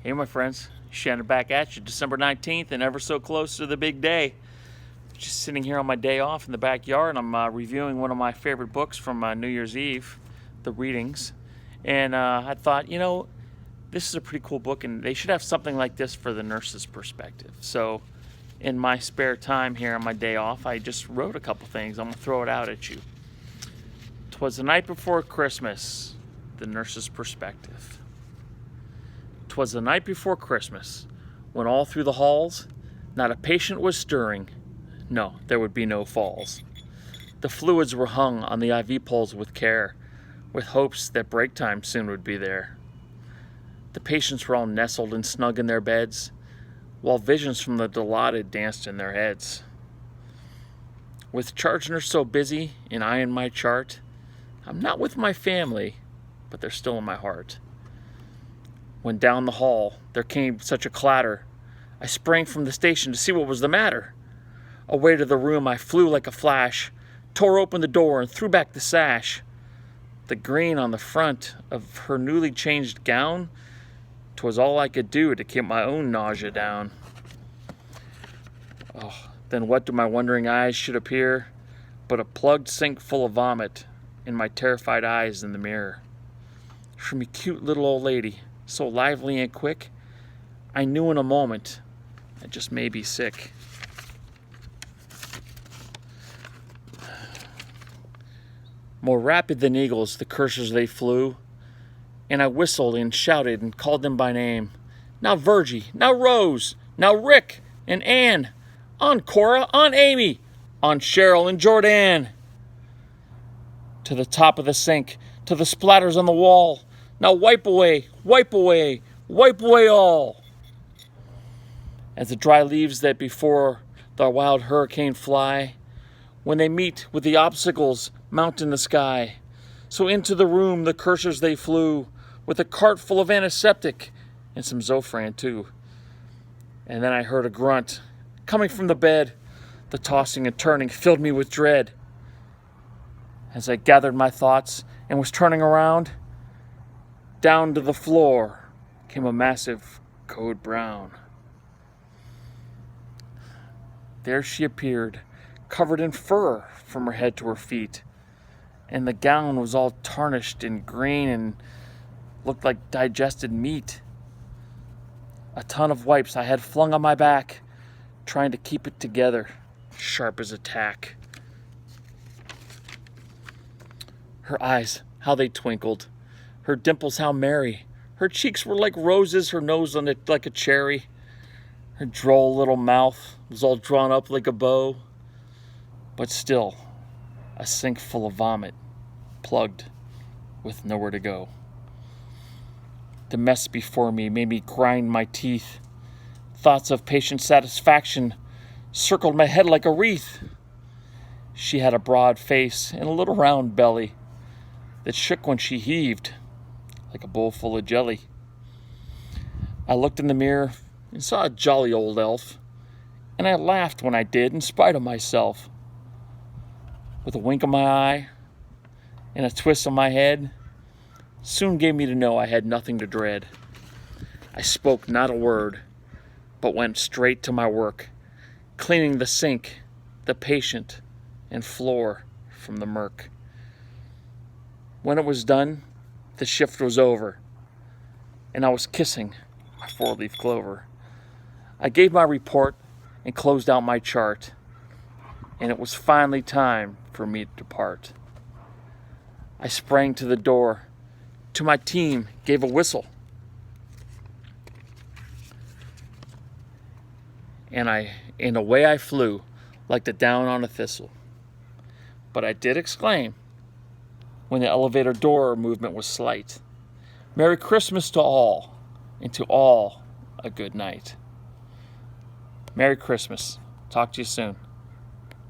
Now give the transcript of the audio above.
Hey my friends, Shannon back at you, December 19th and ever so close to the big day. Just sitting here on my day off in the backyard, and I'm reviewing one of my favorite books from New Year's Eve, the readings. And I thought, this is a pretty cool book and they should have something like this for the nurse's perspective. So in my spare time here on my day off, I just wrote a couple things. I'm gonna throw it out at you. 'Twas the night before Christmas, the nurse's perspective. 'Twas the night before Christmas, when all through the halls, not a patient was stirring. No, there would be no falls. The fluids were hung on the IV poles with care, with hopes that break time soon would be there. The patients were all nestled and snug in their beds, while visions from the dilaudid danced in their heads. With charge nurse so busy, and I in my chart, I'm not with my family, but they're still in my heart. When down the hall there came such a clatter, I sprang from the station to see what was the matter. Away to the room I flew like a flash, tore open the door and threw back the sash. The green on the front of her newly changed gown, 'twas all I could do to keep my own nausea down. Oh, then what to my wondering eyes should appear but a plugged sink full of vomit in my terrified eyes in the mirror. From a cute little old lady, so lively and quick, I knew in a moment I just may be sick. More rapid than eagles, the cursors they flew, and I whistled and shouted and called them by name. Now Virgie, now Rose, now Rick and Ann, on Cora, on Amy, on Cheryl and Jordan. To the top of the sink, to the splatters on the wall, now wipe away, wipe away, wipe away all. As the dry leaves that before the wild hurricane fly, when they meet with the obstacles mount in the sky, so into the room the cursors they flew, with a cart full of antiseptic and some Zofran too. And then I heard a grunt coming from the bed. The tossing and turning filled me with dread. As I gathered my thoughts and was turning around, down to the floor came a massive code brown. There she appeared, covered in fur from her head to her feet, and the gown was all tarnished and green and looked like digested meat. A ton of wipes I had flung on my back, trying to keep it together, sharp as a tack. Her eyes, how they twinkled, her dimples how merry, her cheeks were like roses, her nose on it like a cherry. Her droll little mouth was all drawn up like a bow, but still a sink full of vomit, plugged with nowhere to go. The mess before me made me grind my teeth. Thoughts of patient satisfaction circled my head like a wreath. She had a broad face and a little round belly that shook when she heaved like a bowl full of jelly. I looked in the mirror and saw a jolly old elf, and I laughed when I did in spite of myself. With a wink of my eye and a twist of my head, soon gave me to know I had nothing to dread. I spoke not a word, but went straight to my work, cleaning the sink, the patient, and floor from the murk. When it was done, the shift was over, and I was kissing my four-leaf clover. I gave my report and closed out my chart, and it was finally time for me to depart. I sprang to the door, to my team gave a whistle, and away I flew like the down on a thistle. But I did exclaim when the elevator door movement was slight, Merry Christmas to all, and to all a good night. Merry Christmas. Talk to you soon.